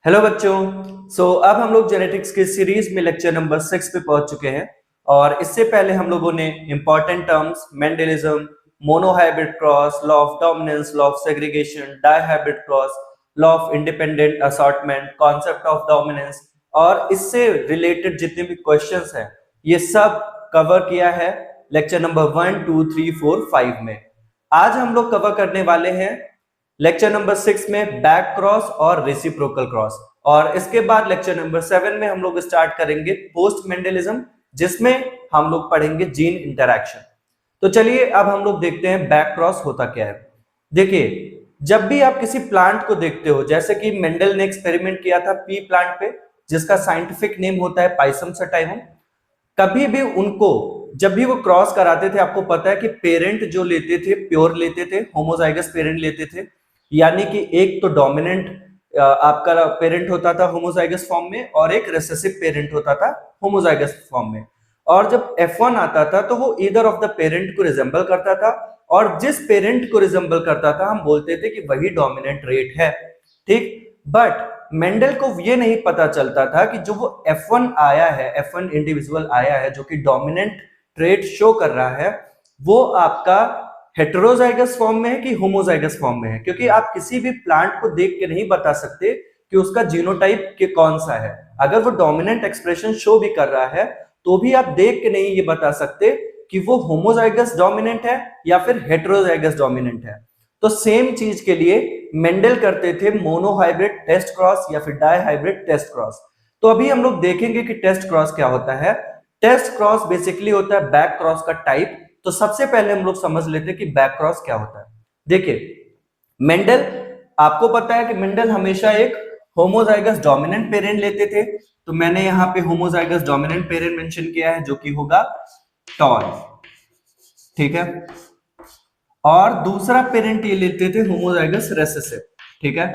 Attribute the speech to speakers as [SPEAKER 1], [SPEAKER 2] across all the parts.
[SPEAKER 1] Hello बच्चों। अब हम लोग जेनेटिक्स की सीरीज में लेक्चर नंबर 6 पे पहुंच चुके हैं। और इससे पहले हम लोगों ने important terms Mendelism, monohybrid cross, law of dominance, law of segregation, dihybrid cross, law of independent assortment, concept of dominance और इससे रिलेटेड जितने भी क्वेश्चंस हैं ये सब कवर किया है लेक्चर नंबर 1, 2, 3, 4, 5 में। आज हम लोग कवर करने वाले हैं लेक्चर नंबर 6 में बैक क्रॉस और रेसिप्रोकल क्रॉस। और इसके बाद लेक्चर नंबर 7 में हम लोग स्टार्ट करेंगे पोस्ट मेंडेलिज्म, जिसमें हम लोग पढ़ेंगे जीन इंटरैक्शन। तो चलिए अब हम लोग देखते हैं बैक क्रॉस होता क्या है। देखिए, जब भी आप किसी प्लांट को देखते हो, जैसे कि मेंडल ने एक्सपेरिमेंट किया था पी प्लांट पे, जिसका साइंटिफिक नेम होता है पाइसम सटाइवम। कभी भी उनको जब भी वो क्रॉस कराते थे, आपको पता है कि पेरेंट जो लेते थे प्योर लेते थे, होमोजाइगस पेरेंट लेते थे। यानी कि एक तो डोमिनेंट आपका पेरेंट होता था होमोजाइगस फॉर्म में और एक रिसेसिव पेरेंट होता था होमोजाइगस फॉर्म में। और जब F1 आता था तो वो ईदर ऑफ द पेरेंट को रिजेंबल करता था, और जिस पेरेंट को रिजेंबल करता था हम बोलते थे कि वही डोमिनेंट रेट है। ठीक, बट मेंडल को ये नहीं पता चलता था कि जो वो F1 आया है, F1 इंडिविजुअल आया है जो कि डोमिनेंट ट्रेट शो कर रहा है, वो आपका हेटेरोजाइगस फॉर्म में है कि होमोजाइगस फॉर्म में है। क्योंकि आप किसी भी प्लांट को देख के नहीं बता सकते कि उसका जीनोटाइप के कौन सा है। अगर वो डोमिनेंट एक्सप्रेशन शो भी कर रहा है तो भी आप देख के नहीं ये बता सकते कि वो होमोजाइगस डोमिनेंट है या फिर हेटेरोजाइगस डोमिनेंट है। तो सेम चीज के लिए मेंडल करते थे मोनोहाइब्रिड टेस्ट क्रॉस या फिर डाइहाइब्रिड टेस्ट क्रॉस। तो अभी हम लोग देखेंगे कि टेस्ट क्रॉस क्या होता है। टेस्ट क्रॉस बेसिकली होता है बैक क्रॉस का टाइप। तो सबसे पहले हम लोग समझ लेते हैं कि बैक क्रॉस क्या होता है। देखिए, मेंडल, आपको पता है कि मेंडल हमेशा एक होमोजाइगस डोमिनेंट पेरेंट लेते थे। तो मैंने यहां पे होमोजाइगस डोमिनेंट पेरेंट मेंशन किया है जो कि होगा टॉल। ठीक है, और दूसरा पेरेंट ये लेते थे होमोजाइगस रेसेसिव। ठीक है,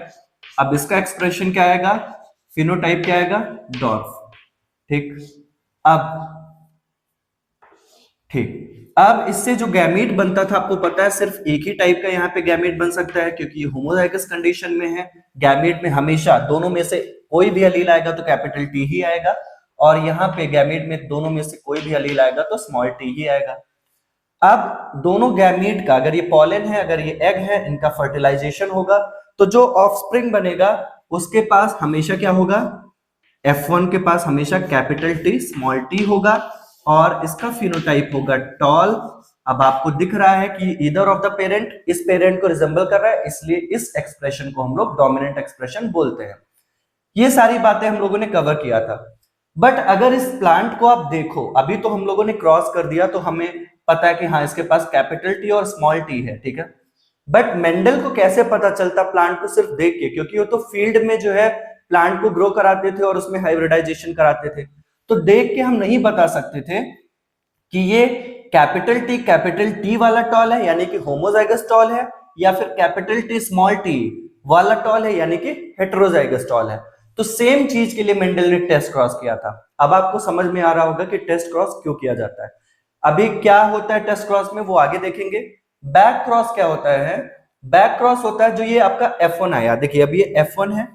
[SPEAKER 1] अब इसका एक्सप्रेशन क्या आएगा, फिनोटाइप क्या आएगा, डॉर्फ। ठीक, अब ठीक, अब इससे जो गैमीट बनता था आपको पता है सिर्फ एक ही टाइप का यहाँ पे गैमीट बन सकता है, क्योंकि ये होमोजाइगस कंडीशन में है। गैमीट में हमेशा दोनों में से कोई भी अलील आएगा तो कैपिटल टी ही आएगा, और यहाँ पे गैमीट में दोनों में से कोई भी अलील आएगा तो स्मॉल टी ही आएगा। अब दोनों गैमीट का, अगर ये पॉलन है अगर ये एग है, इनका फर्टिलाइजेशन होगा तो जो ऑफस्प्रिंग बनेगा उसके पास हमेशा क्या होगा, F1 के पास हमेशा कैपिटल टी स्मॉल टी होगा और इसका फिनोटाइप होगा टॉल। अब आपको दिख रहा है कि ईदर ऑफ द पेरेंट इस पेरेंट को रिजेंबल कर रहा है, इसलिए इस एक्सप्रेशन को हम लोग डोमिनेंट एक्सप्रेशन बोलते हैं। ये सारी बातें हम लोगों ने कवर किया था। बट अगर इस प्लांट को आप देखो, अभी तो हम लोगों ने क्रॉस कर दिया तो हमें पता है कि हाँ इसके पास कैपिटल टी और स्मॉल टी है। ठीक है, बट मेंडल को कैसे पता चलता प्लांट को सिर्फ देख के, क्योंकि वो तो फील्ड में जो है प्लांट को ग्रो कराते थे और उसमें हाइब्रिडाइजेशन कराते थे। तो देख के हम नहीं बता सकते थे कि ये कैपिटल टी वाला टॉल है यानी कि होमोजाइगस टॉल है, या फिर कैपिटल टी स्मॉल टी वाला टॉल है यानी कि हेटेरोजाइगस टॉल है। तो सेम चीज के लिए मेंडल ने टेस्ट क्रॉस किया था। अब आपको समझ में आ रहा होगा कि टेस्ट क्रॉस क्यों किया जाता है। अभी क्या होता है टेस्ट क्रॉस में वो आगे देखेंगे। बैक क्रॉस क्या होता है, बैक क्रॉस होता है जो ये आपका F1 आया, देखिए अब ये F1 है।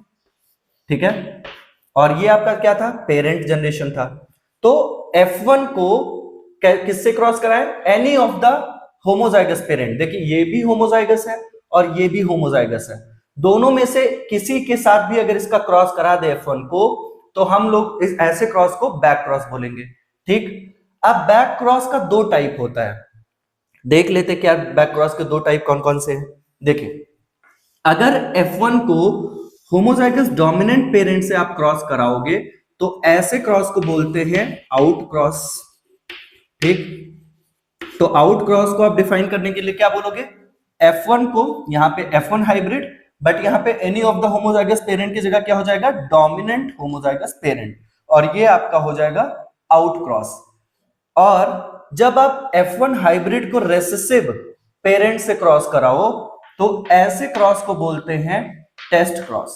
[SPEAKER 1] ठीक है, और ये आपका क्या था, पेरेंट जनरेशन था। तो F1 को किससे क्रॉस कराए, any of the homozygous parent. देखिए ये भी होमोजाइगस है और ये भी होमोजाइगस है, दोनों में से किसी के साथ भी अगर इसका क्रॉस करा दे F1 को तो हम लोग इस ऐसे क्रॉस को बैक क्रॉस बोलेंगे। ठीक, अब बैक क्रॉस का दो टाइप होता है, देख लेते क्या बैक क्रॉस के दो टाइप कौन कौन से हैं। देखिए, अगर F1 को होमोजाइगस डोमिनेंट पेरेंट से आप क्रॉस कराओगे तो ऐसे क्रॉस को बोलते हैं आउट क्रॉस। ठीक, तो आउट क्रॉस को आप डिफाइन करने के लिए क्या बोलोगे, F1 को यहाँ पे F1 हाइब्रिड, बट यहाँ पे any of the homozygous parent की जगह क्या हो जाएगा, डोमिनेंट होमोजाइगस पेरेंट, और ये आपका हो जाएगा आउट क्रॉस। और जब आप F1 हाइब्रिड को रेसेसिव पेरेंट से क्रॉस कराओ तो ऐसे क्रॉस को बोलते हैं टेस्ट क्रॉस।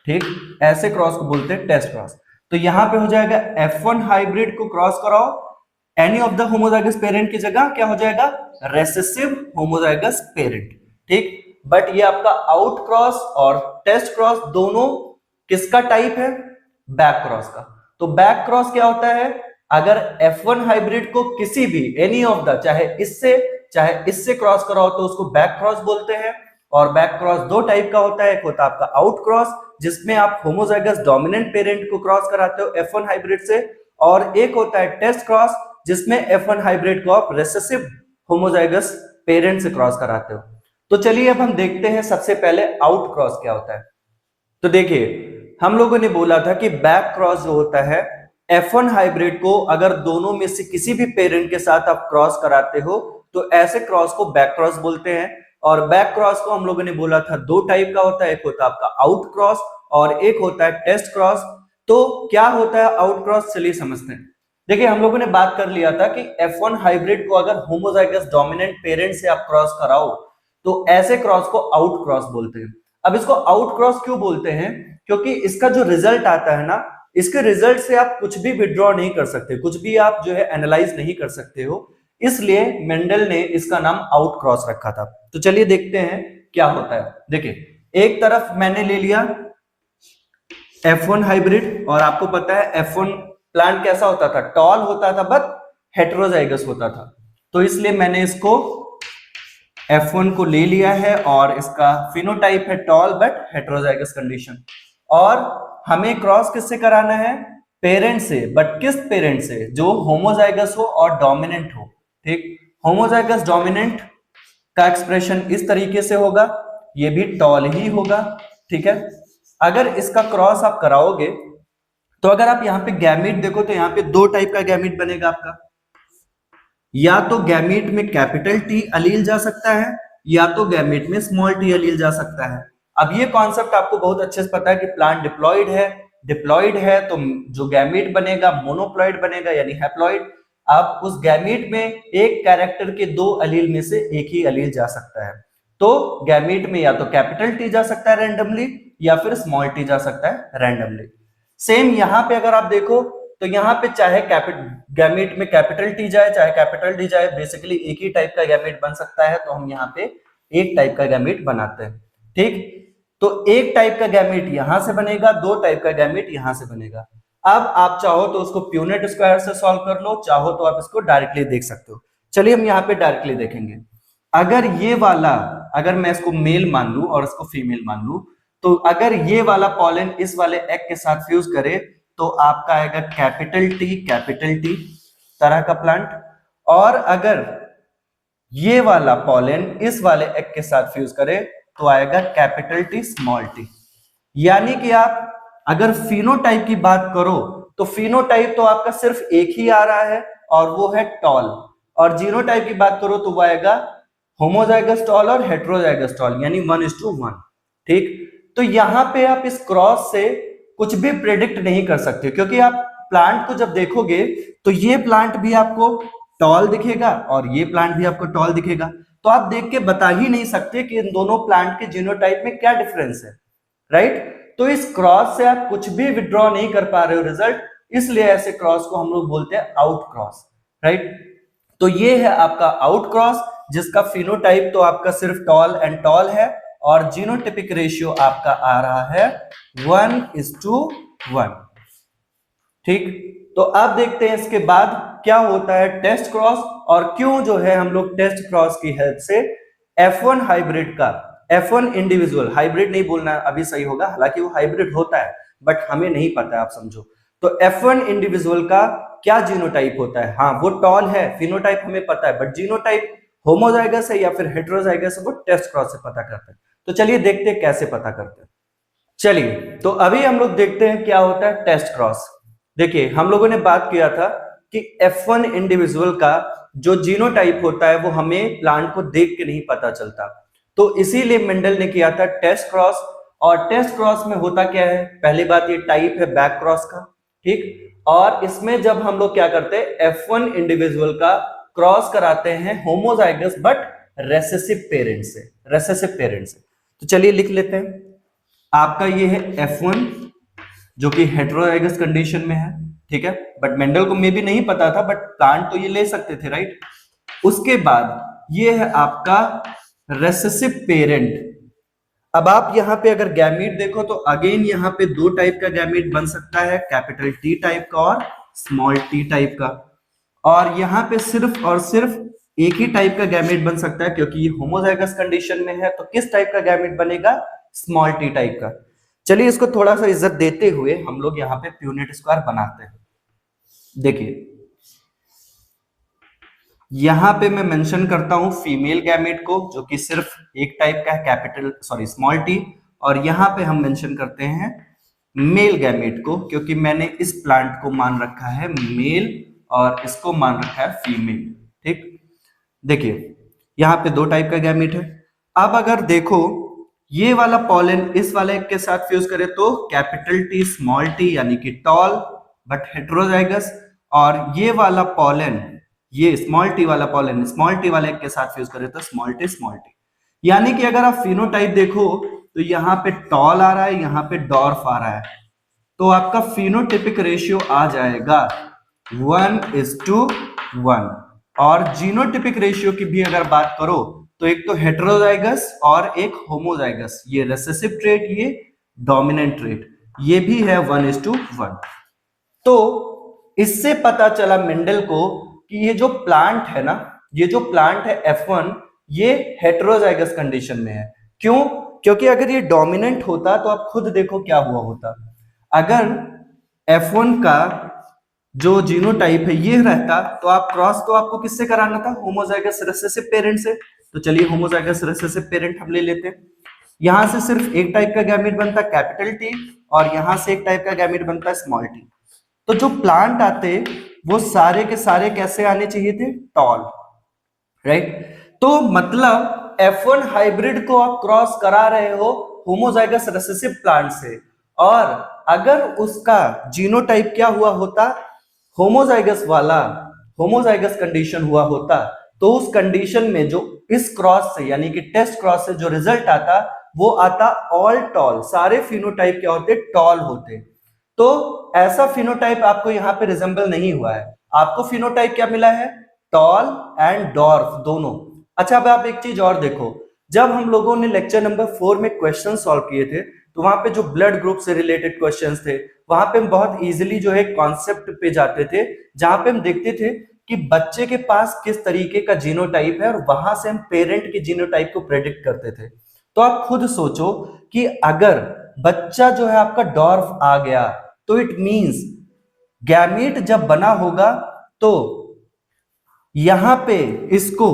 [SPEAKER 1] ठीक, ऐसे क्रॉस को बोलते हैं टेस्ट क्रॉस। तो यहां पे हो जाएगा F1 हाइब्रिड को क्रॉस कराओ any of the homozygous parent की जगह क्या हो जाएगा, रेसेसिव होमोजाइगस पेरेंट। ठीक, बट ये आपका आउट क्रॉस और टेस्ट क्रॉस दोनों किसका टाइप है? बैक क्रॉस का। तो बैक क्रॉस क्या होता है? अगर F1 हाइब्रिड को किसी भी एनी ऑफ द चाहे इससे क्रॉस कराओ तो उसको बैक क्रॉस बोलते हैं। और बैक क्रॉस दो टाइप का होता है, एक होता है आपका आउट क्रॉस जिसमें आप होमोजाइगस डोमिनेंट पेरेंट को क्रॉस कराते हो F1 हाइब्रिड से, और एक होता है टेस्ट क्रॉस जिसमें F1 हाइब्रिड को आप रेसेसिव होमोजाइगस पेरेंट से क्रॉस कराते हो। तो चलिए अब हम देखते हैं सबसे पहले आउट क्रॉस क्या होता है। तो देखिए हम लोगों ने बोला था कि बैक क्रॉस जो होता है F1 हाइब्रिड को अगर दोनों में से किसी भी पेरेंट के साथ आप क्रॉस कराते हो तो ऐसे क्रॉस को बैक क्रॉस बोलते हैं। और बैक क्रॉस को हम लोगों ने बोला था दो टाइप का होता है, एक होता है आपका आउट क्रॉस और एक होता है टेस्ट क्रॉस। तो क्या होता है आउट क्रॉस, चलिए समझते हैं। देखिए हम लोगों ने बात कर लिया था कि F1 हाइब्रिड को अगर होमोजाइगस डोमिनेंट पेरेंट से आप क्रॉस कराओ तो ऐसे क्रॉस को आउट क्रॉस बोलते हैं। अब इसको आउट क्रॉस क्यों बोलते हैं? क्योंकि इसका जो रिजल्ट आता है ना, इसके रिजल्ट से आप कुछ भी विड्रॉ नहीं कर सकते, कुछ भी आप जो है एनालाइज नहीं कर सकते हो, इसलिए मेंडल ने इसका नाम आउट क्रॉस रखा था। तो चलिए देखते हैं क्या होता है। देखिए एक तरफ मैंने ले लिया F1 हाइब्रिड, और आपको पता है F1 प्लांट कैसा होता था? टॉल होता था बट हेटेरोजाइगस होता था। तो इसलिए मैंने इसको F1 को ले लिया है और इसका फिनोटाइप है टॉल बट हेटेरोजाइगस कंडीशन। और हमें क्रॉस किससे कराना है? पेरेंट से, बट किस पेरेंट से? जो होमोजाइगस हो और डोमिनेंट हो। ठीक, होमोजाइगस डोमिनेंट का एक्सप्रेशन इस तरीके से होगा, ये भी टॉल ही होगा। ठीक है, अगर इसका क्रॉस आप कराओगे तो अगर आप यहाँ पे गैमीट देखो तो यहाँ पे दो टाइप का गैमीट बनेगा आपका, या तो गैमीट में कैपिटल टी अलील जा सकता है या तो गैमीट में स्मॉल टी अलील जा सकता है। अब ये कॉन्सेप्ट आपको बहुत अच्छे से पता है कि प्लांट डिप्लॉइड है तो जो गैमीट बनेगा मोनोप्लॉइड बनेगा यानी हैप्लॉइड। अब उस गैमीट में एक कैरेक्टर के दो अलील में से एक ही अलील जा सकता है। तो गैमीट में या तो कैपिटल टी जा सकता है रैंडमली या फिर स्मॉल टी जा सकता है रैंडमली। सेम यहाँ पे अगर आप देखो तो यहाँ पे चाहे गैमीट में कैपिटल टी जाए चाहे कैपिटल डी जाए, बेसिकली एक ही टाइप का गैमीट बन सकता है। तो हम यहाँ पे एक टाइप का गैमीट बनाते हैं। ठीक, तो एक टाइप का गैमीट यहां से बनेगा, दो टाइप का गैमीट यहां से बनेगा। अब आप चाहो तो उसको प्यूनेट स्क्वायर से सॉल्व कर लो, चाहो तो आप इसको डायरेक्टली देख सकते हो। चलिए हम यहाँ पे डायरेक्टली देखेंगे। अगर ये वाला, अगर मैं इसको मेल मान लू और इसको फीमेल मान लू, तो अगर ये वाला पॉलन इस वाले एग के साथ फ्यूज करे तो आपका आएगा कैपिटल टी तरह का प्लांट। और अगर ये वाला पॉलन इस वाले एग के साथ फ्यूज करे तो आएगा कैपिटल टी स्मॉल टी। यानी कि आप अगर फिनोटाइप की बात करो तो फिनोटाइप तो आपका सिर्फ एक ही आ रहा है और वो है टॉल, और जीनोटाइप की बात करो तो वो आएगा होमोजाइगस टॉल और हेटेरोजाइगस टॉल यानी 1:1। ठीक, तो यहां पे आप इस क्रॉस से कुछ भी प्रेडिक्ट नहीं कर सकते, क्योंकि आप प्लांट को जब देखोगे तो ये प्लांट भी आपको टॉल दिखेगा और ये प्लांट भी आपको टॉल दिखेगा। तो आप देख के बता ही नहीं सकते कि इन दोनों प्लांट के जीनोटाइप में क्या डिफरेंस है, राइट? तो इस क्रॉस से आप कुछ भी विड्रॉ नहीं कर पा रहे हो रिजल्ट, इसलिए ऐसे क्रॉस को हम लोग बोलते हैं आउट क्रॉस, राइट? तो ये है आपका आउट क्रॉस जिसका फिनोटाइप तो आपका सिर्फ टॉल एंड टॉल है और जीनोटिपिक रेशियो आपका आ रहा है 1:1। ठीक, तो अब देखते हैं इसके बाद क्या होता है टेस्ट क्रॉस, और क्यों जो है हम लोग टेस्ट क्रॉस की हेल्प से F1 हाइब्रिड का, F1 इंडिविजुअल, हाइब्रिड नहीं बोलना अभी सही होगा, हालांकि वो हाइब्रिड होता है बट हमें नहीं पता है, आप समझो। तो F1 इंडिविजुअल का क्या जीनोटाइप होता है? हाँ वो टॉल है, फिनोटाइप हमें पता है, बट जीनोटाइप होमोजाइगस है या फिर हेटेरोजाइगस है वो टेस्ट क्रॉस से पता करते हैं। तो चलिए देखते हैं कैसे पता करते हैं। चलिए तो अभी हम लोग देखते हैं क्या होता है टेस्ट क्रॉस। देखिए हम लोगों ने बात किया था कि F1 इंडिविजुअल का जो जीनोटाइप होता है वो हमें प्लांट को देख के नहीं पता चलता, तो इसीलिए मेंडल ने किया था टेस्ट क्रॉस। और टेस्ट क्रॉस में होता क्या है? पहली बात ये टाइप है बैक क्रॉस का, ठीक, और इसमें जब हम लोग क्या करते हैं F1 इंडिविजुअल का क्रॉस कराते हैं होमोजाइगस बट रेसेसिव पेरेंट से। तो चलिए लिख लेते हैं, आपका ये है F1 जो कि हेटेरोजाइगस कंडीशन में है, ठीक है, बट मेंडल को मे भी नहीं पता था बट प्लांट तो ये ले सकते थे, राइट? उसके बाद ये है आपका रेसेसिव पेरेंट, अब आप यहाँ पे अगर गैमीट देखो तो अगेन यहाँ पे दो टाइप का गैमीट बन सकता है, कैपिटल टी टाइप का और स्मॉल टी टाइप का। और यहाँ पे सिर्फ और सिर्फ एक ही टाइप का गैमेट बन सकता है, क्योंकि ये होमोजाइगस कंडीशन में है। तो किस टाइप का गैमेट बनेगा? स्मॉल टी टाइप का। चलिए इसको थोड़ा सा इज्जत देते हुए हम लोग यहाँ पे प्यूनेट स्क्वायर बनाते हैं। देखिए यहां पे मैं मेंशन करता हूं फीमेल गैमेट को, जो कि सिर्फ एक टाइप का है, कैपिटल सॉरी स्मॉल टी। और यहां पे हम मेंशन करते हैं मेल गैमेट को, क्योंकि मैंने इस प्लांट को मान रखा है मेल और इसको मान रखा है फीमेल। ठीक, देखिए यहाँ पे दो टाइप का गैमेट है। अब अगर देखो ये वाला पॉलन इस वाले के साथ फ्यूज करे तो कैपिटल टी स्मॉल टी यानी कि टॉल बट हेट्रोजाइगस, और ये वाला पॉलन ये स्मॉल टी वाला पॉलन स्मॉल टी वाले के साथ फ्यूज करे तो स्मॉल टी। यानी कि अगर आप फिनोटाइप देखो तो यहाँ पे टॉल आ रहा है, यहाँ पे डॉर्फ आ रहा है, तो आपका फिनोटिपिक रेशियो आ जाएगा 1:1। और जीनोटिपिक रेशियो की भी अगर बात करो तो एक तो हेटेरोजाइगस और एक होमोजाइगस, ये रिसेसिव ट्रेट, ये डोमिनेंट ट्रेट, ये भी है 1:1। तो इससे पता चला मेंडल को कि ये जो प्लांट है ना, ये जो प्लांट है F1, ये हेटेरोजाइगस कंडीशन में है। क्यों? क्योंकि अगर ये डोमिनेंट होता तो आप खुद देखो क्या हुआ होता। अगर F1 का जो जीनोटाइप है ये रहता तो आप क्रॉस तो आपको किससे कराना था? होमोजाइगस रिसेसिव पेरेंट से। तो चलिए होमोजाइगस रिसेसिव पेरेंट हम ले लेते हैं। यहां से सिर्फ एक टाइप का गैमेट बनता है कैपिटल टी, और यहां से एक टाइप का गैमेट बनता है स्मॉल टी। तो जो प्लांट आते वो सारे के सारे कैसे आने चाहिए थे? Tall, right. तो मतलब F1 हाइब्रिड को आप क्रॉस करा रहे हो होमोजाइगस रिसेसिव प्लांट से, और अगर उसका जीनोटाइप क्या हुआ होता? होमोजाइगस वाला, होमोजाइगस कंडीशन हुआ होता, तो उस कंडीशन में जो इस क्रॉस से यानी कि टेस्ट क्रॉस से जो रिजल्ट आता वो आता ऑल टॉल, सारे फिनोटाइप क्या होते? टॉल होते। तो ऐसा फिनोटाइप आपको यहाँ पे रिजेंबल नहीं हुआ है। आपको फिनोटाइप क्या मिला है? टॉल एंड डॉर्फ दोनों। अच्छा अब आप एक चीज और देखो, जब हम लोगों ने लेक्चर नंबर 4 में क्वेश्चन सॉल्व किए थे तो वहां पे जो ब्लड ग्रुप से रिलेटेड क्वेश्चंस थे वहां पे हम बहुत इजीली जो है कॉन्सेप्ट पे जाते थे, जहां पे हम देखते थे कि बच्चे के पास किस तरीके का जीनोटाइप है, और वहां से हम पेरेंट के जीनोटाइप को प्रेडिक्ट करते थे। तो आप खुद सोचो कि अगर बच्चा जो है आपका डॉर्फ आ गया तो इट मींस गैमीट जब बना होगा तो यहां पे इसको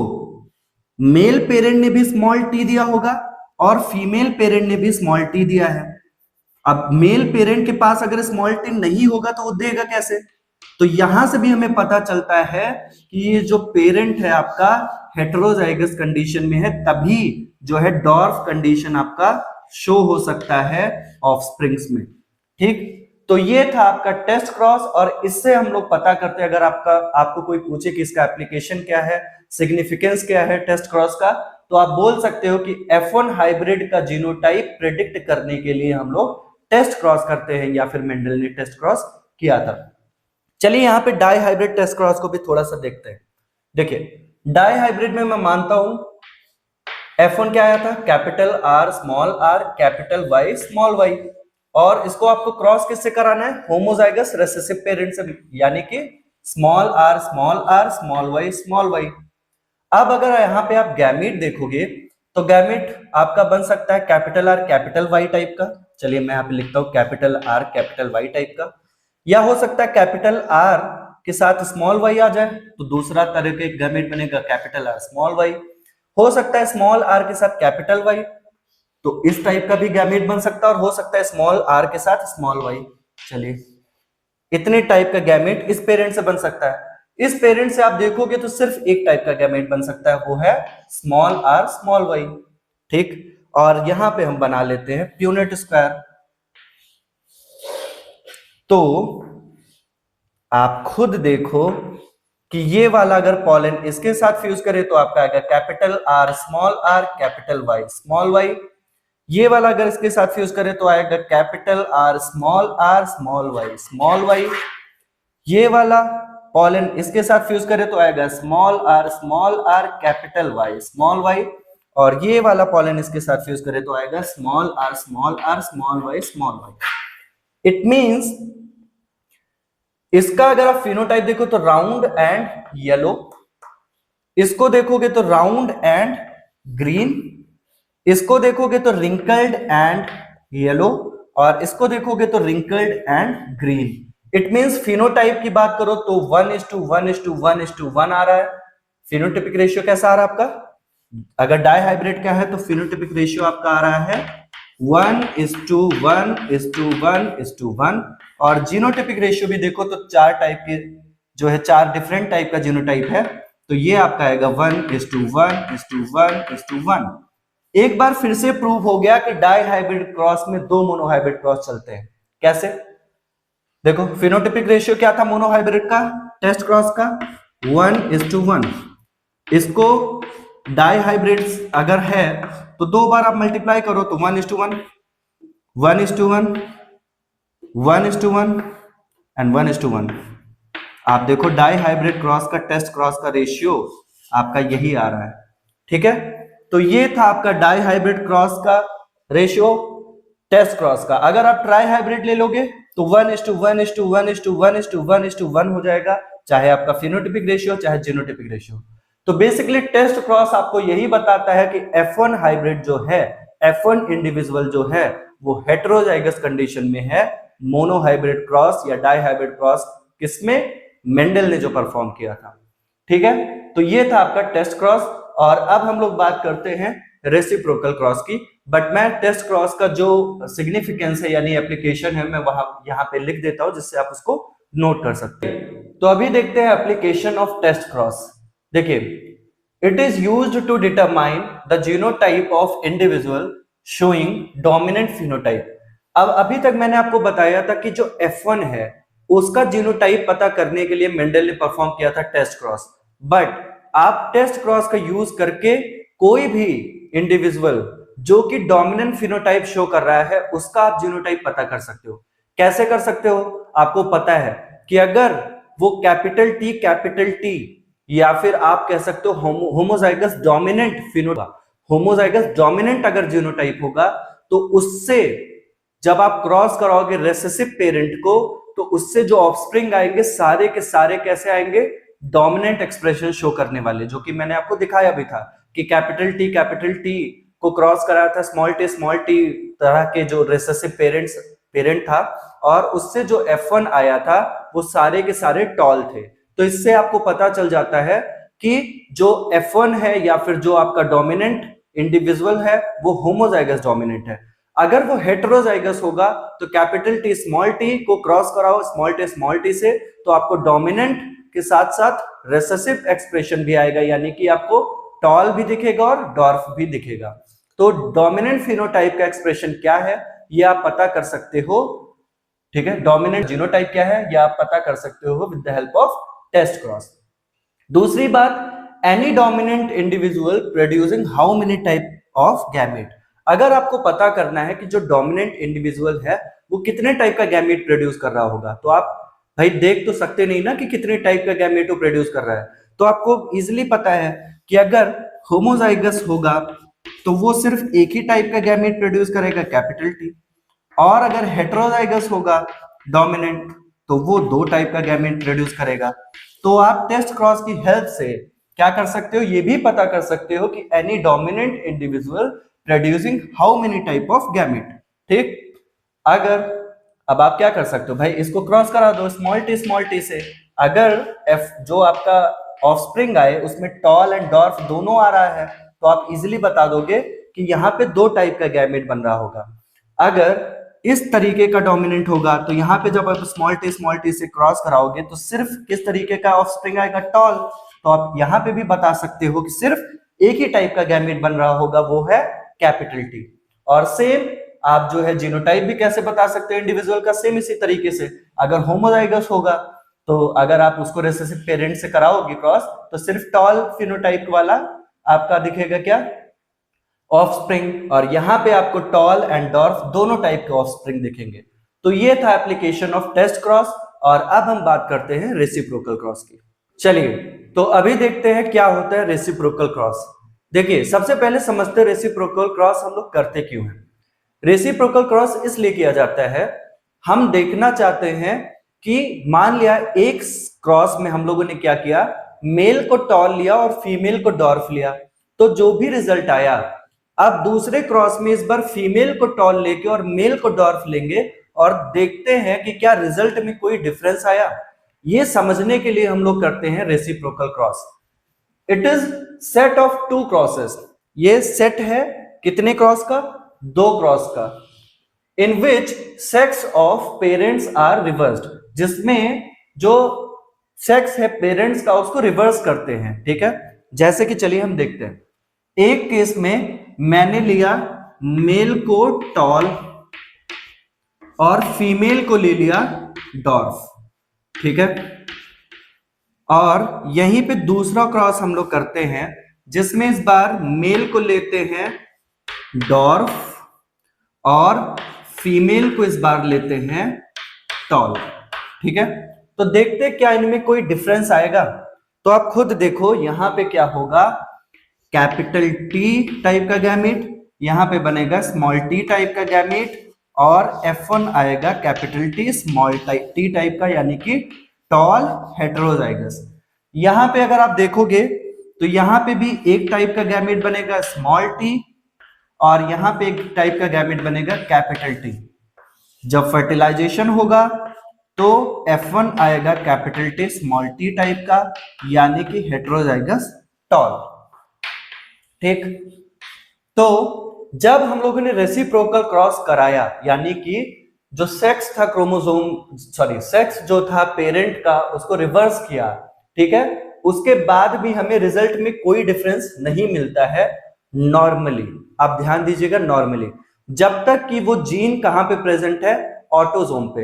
[SPEAKER 1] मेल पेरेंट ने भी स्मॉल टी दिया होगा और फीमेल पेरेंट ने भी स्मॉल टी दिया है। अब मेल पेरेंट के पास अगर स्मॉल टी नहीं होगा तो वो देगा कैसे? तो यहां से भी हमें पता चलता है कि ये जो पेरेंट है आपका हेटेरोजाइगस कंडीशन में है, तभी जो है डॉर्फ कंडीशन आपका शो हो सकता है ऑफस्प्रिंग्स में। ठीक, तो ये था आपका टेस्ट क्रॉस, और इससे हम लोग पता करते हैं, अगर आपको कोई पूछे कि इसका एप्लीकेशन क्या है, सिग्निफिकेंस क्या है टेस्ट क्रॉस का, तो आप बोल सकते हो कि F1 हाइब्रिड का जीनोटाइप प्रेडिक्ट करने के लिए हम लोग टेस्ट क्रॉस करते हैं, या फिर मेंडल ने टेस्ट क्रॉस किया था। चलिए यहाँ पे डाई हाइब्रिड टेस्ट क्रॉस को भी थोड़ा सा देखते हैं। देखिए डाई हाइब्रिड में मैं मानता हूं F1 क्या आया था? Capital R small r capital Y small y, और इसको आपको क्रॉस किससे कराना है? होमोजाइगस रिसेसिव पेरेंट से, यानी कि small r small y small y। अब अगर यहाँ पे आप गैमीट देखोगे तो गैमीट आपका बन सकता है capital R capital Y type का। चलिए मैं यहाँ पे लिखता हूँ capital R capital Y type का, या हो सकता है कैपिटल R के साथ स्मॉल y आ जाए तो दूसरा तरह का गैमेट बनेगा कैपिटल R स्मॉल y। हो सकता है स्मॉल r के साथ कैपिटल Y, तो इस टाइप का भी गैमेट बन सकता है, और हो सकता है स्मॉल r के साथ स्मॉल y। चलिए इतने टाइप का गैमेट इस पेरेंट से बन सकता है। इस पेरेंट से आप देखोगे तो सिर्फ एक टाइप का गैमेट बन सकता है, वो है स्मॉल r स्मॉल y। ठीक, और यहां पे हम बना लेते हैं प्यूनेट स्क्वायर। तो आप खुद देखो कि ये वाला अगर पॉलन इसके साथ फ्यूज करे तो आपका आएगा capital R small r capital Y small y। ये वाला अगर इसके साथ फ्यूज करे तो आएगा capital R small y small y। ये वाला पॉलन इसके साथ फ्यूज करे तो आएगा small r capital Y small y। और ये वाला पॉलन इसके साथ फ्यूज करे तो आएगा small r small r small y small y. It means इसका अगर आप फिनोटाइप देखो तो राउंड एंड येलो, इसको देखोगे तो राउंड एंड ग्रीन, इसको देखोगे तो रिंकल्ड एंड येलो, और इसको देखोगे तो wrinkled and green. It means phenotype की बात करो तो 1:1:1:1:1 आ रहा है। फिनोटाइपिक रेशियो कैसा आ रहा है आपका? अगर डाई हाइब्रिड का है तो फिनोटाइपिक रेशियो आपका आ रहा है 1:1:1:1, और जीनोटाइपिक रेशियो भी देखो तो 4 टाइप के जो है, 4 डिफरेंट टाइप का जीनोटाइप है, तो ये आपका आएगा 1:1:1:1। एक बार फिर से प्रूव हो गया कि डाई हाइब्रिड क्रॉस में 2 मोनोहाइब्रिड क्रॉस चलते हैं। कैसे? देखो फिनोटाइपिक रेशियो क्या था मोनोहाइब्रिड का, टेस्ट क्रॉस का 1:1। इसको डाई हाइब्रिड अगर है तो 2 बार आप मल्टीप्लाई करो तो 1:1, 1:1, 1:1 एंड 1:1। आप देखो डाई हाइब्रिड क्रॉस का टेस्ट क्रॉस का रेशियो आपका यही आ रहा है। ठीक है, तो ये था आपका डाई हाइब्रिड क्रॉस का रेशियो टेस्ट क्रॉस का। अगर आप ट्राई हाइब्रिड ले लोगे तो 1:1:1:1:1:1 हो जाएगा, चाहे आपका फिनोटाइपिक रेशियो चाहे जीनोटाइपिक रेशियो। तो बेसिकली टेस्ट क्रॉस आपको यही बताता है कि F1 हाइब्रिड जो है, F1 इंडिविजुअल जो है वो हेटेरोजाइगस कंडीशन में है। मोनोहाइब्रिड क्रॉस या डाई हाइब्रिड क्रॉस किसमें? मेंडल ने जो परफॉर्म किया था। ठीक है, तो ये था आपका टेस्ट क्रॉस। और अब हम लोग बात करते हैं रेसिप्रोकल क्रॉस की, बट मैं टेस्ट क्रॉस का जो सिग्निफिकेंस है यानी एप्लीकेशन है मैं वहां यहां पे लिख देता हूं जिससे आप उसको नोट कर सकते हैं। तो अभी देखते हैं एप्लीकेशन ऑफ टेस्ट क्रॉस। देखिए, it is used to determine the genotype of individual showing dominant phenotype. अब अभी तक मैंने आपको बताया था कि जो F1 है उसका जीनोटाइप पता करने के लिए मेंडल ने परफॉर्म किया था टेस्ट क्रॉस, बट आप टेस्ट क्रॉस का यूज करके कोई भी इंडिविजुअल जो कि डोमिनेंट फिनोटाइप शो कर रहा है उसका आप जीनोटाइप पता कर सकते हो। कैसे कर सकते हो? आपको पता है कि अगर वो कैपिटल टी या फिर आप कह सकते हो homozygous dominant phenotype, homozygous dominant अगर जीनोटाइप होगा तो उससे जब आप क्रॉस कराओगे रेसेसिव पेरेंट को तो उससे जो ऑफस्प्रिंग आएंगे सारे के सारे कैसे आएंगे? डोमिनेंट एक्सप्रेशन शो करने वाले, जो कि मैंने आपको दिखाया भी था कि कैपिटल टी को क्रॉस कराया था स्मॉल टी तरह के जो रेसेसिव पेरेंट था, और उससे जो F1 आया था वो सारे के सारे टॉल थे। तो इससे आपको पता चल जाता है कि जो F1 है या फिर जो आपका डोमिनेंट इंडिविजुअल है वो होमोजाइगस डोमिनेंट है। अगर वो हेटेरोजाइगस होगा तो कैपिटल टी को क्रॉस कराओ स्मॉल टी से तो आपको डोमिनेंट के साथ साथ रेसेसिव एक्सप्रेशन भी आएगा, यानी कि आपको टॉल भी दिखेगा और डॉर्फ भी दिखेगा। तो डोमिनेंट फिनोटाइप का एक्सप्रेशन क्या है ये आप पता कर सकते हो। ठीक है, डोमिनेंट जीनोटाइप क्या है ये आप पता कर सकते हो with the help of test cross. दूसरी बात, any dominant individual producing how many type of gamete. अगर आपको पता करना है कि जो डोमिनेंट इंडिविजुअल है वो कितने टाइप का गैमेट प्रोड्यूस कर रहा होगा, तो आप भाई देख तो सकते नहीं ना कि कितने टाइप का गैमेट वो प्रोड्यूस कर रहा है। तो आपको इजीली पता है कि अगर होमोजाइगस होगा तो वो सिर्फ एक ही टाइप का गैमेट प्रोड्यूस करेगा कैपिटल टी, और अगर हेटेरोजाइगस होगा डोमिनेंट तो वो 2 टाइप का गैमेट प्रोड्यूस करेगा। तो आप टेस्ट क्रॉस की हेल्प से क्या कर सकते हो, ये भी पता कर सकते हो कि any dominant individual producing how many type of gamete. ठीक, अगर अब आप क्या कर सकते हो भाई, इसको क्रॉस करा दो स्मॉल टी से। अगर F जो आपका ऑफस्प्रिंग आए उसमें टॉल एंड डॉर्फ दोनों आ रहा है तो आप इजीली बता दोगे कि यहाँ पे 2 टाइप का गैमेट बन रहा होगा। अगर इस तरीके का डोमिनेंट होगा तो यहाँ पे जब आप स्मॉल टी से क्रॉस कराओगे तो सिर्फ किस तरीके का ऑफस्प्रिंग आएगा? टॉल। तो आप यहाँ पे भी बता सकते हो कि सिर्फ एक ही टाइप का गैमेट बन रहा होगा, वो है कैपिटल टी। और सेम आप जो है जीनोटाइप भी कैसे बता सकते हैं इंडिविजुअल का? सेम इसी तरीके से, अगर होमोजाइगस होगा तो अगर आप उसको रेसेसिव पेरेंट से कराओगे क्रॉस तो सिर्फ टॉल फिनोटाइप वाला आपका दिखेगा क्या? ऑफस्प्रिंग, और यहाँ पे आपको टॉल एंड डॉर्फ दोनों टाइप के ऑफस्प्रिंग दिखेंगे। तो ये था एप्लीकेशन ऑफ टेस्ट क्रॉस। और अब हम बात करते हैं रेसिप्रोकल क्रॉस की। चलिए, तो अभी देखते हैं क्या होता है रेसिप्रोकल क्रॉस। देखिए सबसे पहले समझते रेसिप्रोकल क्रॉस हम लोग करते क्यों हैं। रेसिप्रोकल क्रॉस इसलिए किया जाता है, हम देखना चाहते हैं कि मान लिया एक क्रॉस में हम लोगों ने क्या किया, मेल को टॉल लिया और फीमेल को डॉर्फ लिया, तो जो भी रिजल्ट आया, अब दूसरे क्रॉस में इस बार फीमेल को टॉल लेके और मेल को डॉर्फ लेंगे और देखते हैं कि क्या रिजल्ट में कोई डिफरेंस आया। ये समझने के लिए हम लोग करते हैं reciprocal cross. It is set of two crosses, ये सेट है कितने क्रॉस का, दो क्रॉस का, in which sex of parents are reversed, जिसमें जो सेक्स है पेरेंट्स का उसको रिवर्स करते हैं। ठीक है, जैसे कि चलिए हम देखते हैं, एक केस में मैंने लिया मेल को टॉल और फीमेल को ले लिया डॉर्फ। ठीक है, और यहीं पे दूसरा क्रॉस हम लोग करते हैं जिसमें इस बार मेल को लेते हैं डॉर्फ और फीमेल को इस बार लेते हैं टॉल। ठीक है, तो देखते हैं क्या इनमें कोई डिफरेंस आएगा। तो आप खुद देखो यहां पे क्या होगा, कैपिटल टी टाइप का गैमेट, यहां पे बनेगा स्मॉल टी टाइप का गैमेट, और F1 आएगा capital T small T type का, यानी कि टॉल हेटेरोजाइगस। यहां पे अगर आप देखोगे तो यहां पे भी एक टाइप का गैमेट बनेगा स्मॉल टी, और यहां पे एक टाइप का गैमेट बनेगा कैपिटल टी। जब फर्टिलाइजेशन होगा तो F1 आएगा capital T small T type का, यानी कि हेटेरोजाइगस टॉल। ठीक, तो जब हम लोगों ने रेसिप्रोकल क्रॉस कराया, यानी कि जो सेक्स था क्रोमोसोम सेक्स जो था पेरेंट का उसको रिवर्स किया, ठीक है, उसके बाद भी हमें रिजल्ट में कोई डिफरेंस नहीं मिलता है नॉर्मली। आप ध्यान दीजिएगा, नॉर्मली जब तक कि वो जीन कहां पे प्रेजेंट है, ऑटोसोम पे।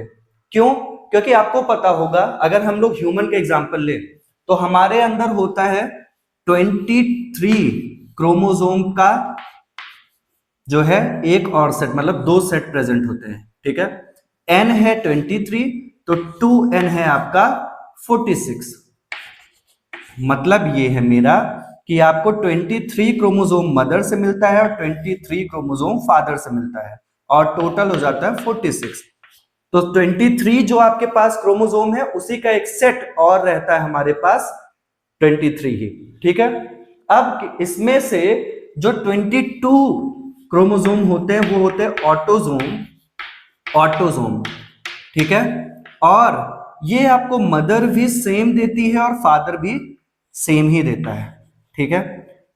[SPEAKER 1] क्यों? क्योंकि आपको पता होगा, अगर हम लोग ह्यूमन का एग्जांपल ले तो हमारे अंदर होता है 23 क्रोमोसोम का जो है एक और सेट, मतलब दो सेट प्रेजेंट होते हैं। ठीक है, n है 23 तो 2n है आपका 46। मतलब ये है मेरा कि आपको 23 क्रोमोसोम मदर से मिलता है और 23 क्रोमोसोम फादर से मिलता है, और टोटल हो जाता है 46। तो 23 जो आपके पास क्रोमोसोम है उसी का एक सेट और रहता है हमारे पास 23 ही। ठीक है, अब इसमें से जो 22 क्रोमोसोम होते हैं वो होते हैं ऑटोसोम। ठीक है, और ये आपको मदर भी सेम देती है और फादर भी सेम ही देता है। ठीक है,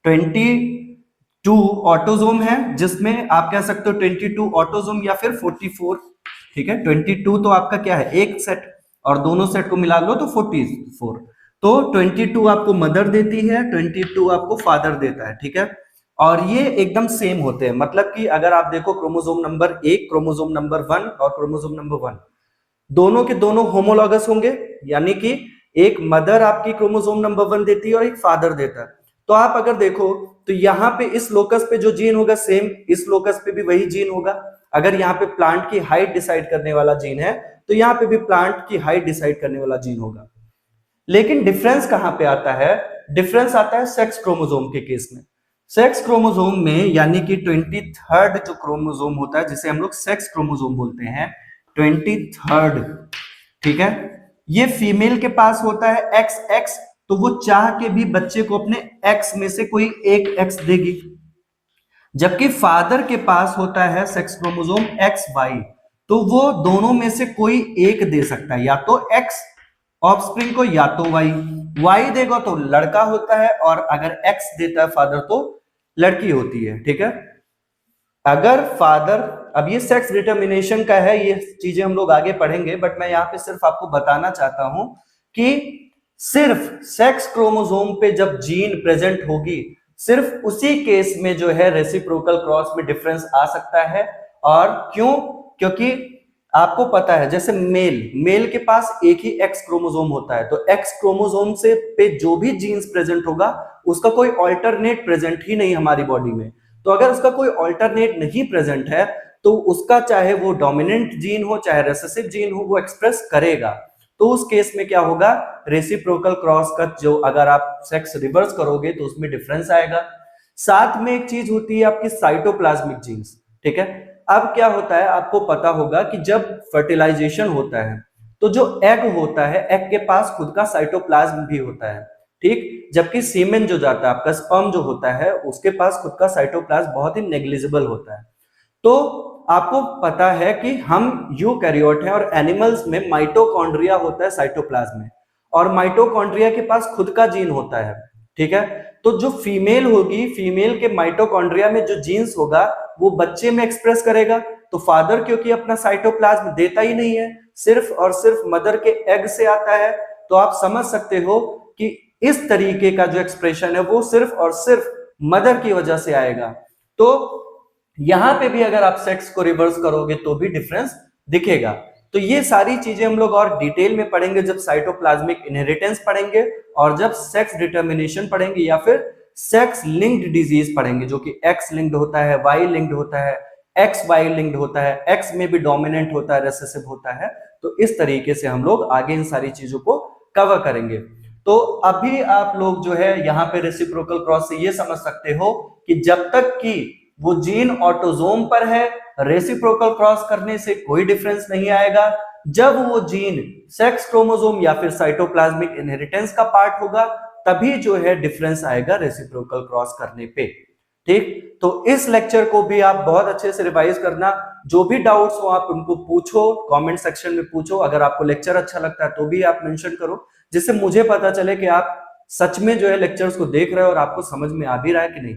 [SPEAKER 1] 22 ऑटोसोम है, जिसमें आप कह सकते हो 22 ऑटोसोम या फिर 44। ठीक है, 22 तो आपका क्या है, एक सेट, और दोनों सेट को मिला लो तो 44। तो 22 आपको मदर देती है, 22 आपको फादर देता है। ठीक है, और ये एकदम सेम होते हैं, मतलब कि अगर आप देखो क्रोमोसोम नंबर 1, क्रोमोसोम नंबर 1 और क्रोमोसोम नंबर 1 दोनों के दोनों होमोलॉगस होंगे, यानी कि एक मदर आपकी क्रोमोसोम नंबर 1 देती है और एक फादर देता है। तो आप अगर देखो तो यहाँ पे इस लोकस पे जो जीन होगा सेम इस लोकस पे भी वही जीन होगा। अगर यहाँ पे प्लांट की हाइट डिसाइड करने वाला जीन है तो यहाँ पे भी प्लांट की हाइट डिसाइड करने वाला जीन होगा। लेकिन डिफरेंस कहां पे आता है, डिफरेंस आता है सेक्स क्रोमोसोम के केस में। सेक्स क्रोमोसोम में, यानी कि 23rd जो क्रोमोसोम होता है जिसे हम लोग सेक्स क्रोमोसोम बोलते हैं, 23rd, ठीक है, ये फीमेल के पास होता है XX, तो वो चाह के भी बच्चे को अपने X में से कोई एक X देगी। जबकि फादर के पास होता है सेक्स क्रोमोसोम XY, तो वो दोनों में से कोई एक दे सकता है, या तो X ऑफस्प्रिंग को या तो Y देगा तो लड़का होता है, और अगर X देता है फादर तो लड़की होती है। ठीक है, अगर फादर, अब ये सेक्स डिटर्मिनेशन का है, ये चीजें हम लोग आगे पढ़ेंगे, बट मैं यहाँ पे सिर्फ आपको बताना चाहता हूं कि सिर्फ सेक्स क्रोमोसोम पे जब जीन प्रेजेंट होगी, सिर्फ उसी केस में जो है रेसिप्रोकल क्रॉस में डिफरेंस आ सकता है। और क्यों? क्योंकि आपको पता है जैसे मेल के पास एक ही एक्स क्रोमोसोम होता है, तो एक्स क्रोमोसोम से पे जो भी जीन्स प्रेजेंट होगा उसका कोई ऑल्टरनेट प्रेजेंट ही नहीं हमारी बॉडी में। तो अगर उसका कोई ऑल्टरनेट नहीं प्रेजेंट है तो उसका चाहे वो डोमिनेंट जीन हो चाहे रिसेसिव जीन हो, वो एक्सप्रेस करेगा। तो उस केस में क्या होगा, रेसिप्रोकल क्रॉस का जो अगर आप सेक्स रिवर्स करोगे तो उसमें डिफरेंस आएगा। साथ में एक चीज होती है आपकी साइटोप्लाज्मिक जीन्स, ठीक है। अब क्या होता है, आपको पता होगा कि जब फर्टिलाइजेशन होता है तो जो एग होता है, एग के पास खुद का साइटोप्लाज्म भी होता है, ठीक। जबकि सीमेन जो जाता है, आपका स्पर्म जो होता है, उसके पास खुद का साइटोप्लाज्म बहुत ही नेग्लिजिबल होता है। तो आपको पता है कि हम यूकैरियोट हैं और एनिमल्स में माइटोकॉन्ड्रिया होता है साइटोप्लाज्म में, और माइटोकॉन्ड्रिया के पास खुद का जीन होता है, ठीक है। तो जो फीमेल होगी, फीमेल के माइटोकॉन्ड्रिया में जो जीन्स होगा वो बच्चे में एक्सप्रेस करेगा। तो फादर क्योंकि अपना साइटोप्लाज्म देता ही नहीं है, सिर्फ और सिर्फ मदर के एग से आता है, तो आप समझ सकते हो कि इस तरीके का जो एक्सप्रेशन है वो सिर्फ और सिर्फ मदर की वजह से आएगा। तो यहां पे भी अगर आप सेक्स को रिवर्स करोगे तो भी डिफरेंस दिखेगा। तो ये सारी चीजें हम लोग और डिटेल में पढ़ेंगे जब साइटोप्लाज्मिक इनहेरिटेंस पढ़ेंगे, और जब सेक्स डिटर्मिनेशन पढ़ेंगे, या फिर सेक्स लिंक्ड डिजीज पढ़ेंगे, जो कि एक्स लिंक्ड होता है, वाई लिंक्ड होता है, एक्स वाई लिंक्ड होता है, एक्स में भी डोमिनेंट होता है, रिसेसिव होता है। तो इस तरीके से हम लोग आगे इन सारी चीजों को कवर करेंगे। तो अभी आप लोग जो है यहाँ पे रेसिप्रोकल क्रॉस से ये समझ सकते हो कि जब तक कि वो जीन ऑटोजोम पर है, रेसिप्रोकल क्रॉस करने से कोई डिफरेंस नहीं आएगा। जब वो जीन सेक्स क्रोमोसोम या फिर साइटोप्लाज्मिक इनहेरिटेंस का पार्ट होगा, तभी जो है डिफरेंस आएगा रेसिप्रोकल क्रॉस करने पे, ठीक। तो इस लेक्चर को भी आप बहुत अच्छे से रिवाइज करना, जो भी डाउट्स हो आप उनको पूछो, कमेंट सेक्शन में पूछो। अगर आपको लेक्चर अच्छा लगता है तो भी आप मेंशन करो, जिससे मुझे पता चले कि आप सच में जो है लेक्चर्स को देख रहे हो और आपको समझ में आ भी रहा है कि नहीं।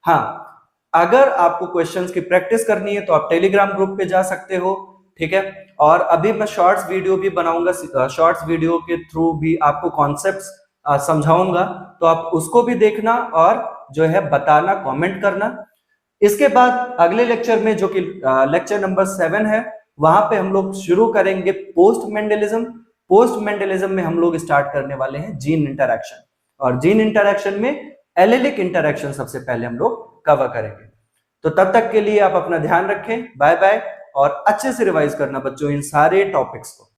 [SPEAKER 1] हाँ, अगर आपको क्वेश्चंस की प्रैक्टिस करनी है तो आप टेलीग्राम ग्रुप पे जा सकते हो, ठीक है। और अभी मैं शॉर्ट्स वीडियो भी बनाऊंगा, शॉर्ट्स वीडियो के थ्रू भी आपको कॉन्सेप्ट्स समझाऊंगा, तो आप उसको भी देखना और जो है बताना, कमेंट करना। इसके बाद अगले लेक्चर में, जो कि लेक्चर नंबर 7 है, वहां पे हम लोग शुरू करेंगे पोस्ट मेंडलिज्म। पोस्ट मेंडलिज्म में हम लोग स्टार्ट करने वाले हैं जीन इंटरैक्शन, और जीन इंटरैक्शन में एलेलिक इंटरैक्शन सबसे पहले हम लोग कवर करेंगे। तो तब तक के लिए आप अपना ध्यान रखें, बाय बाय, और अच्छे से रिवाइज करना बच्चों इन सारे टॉपिक्स को।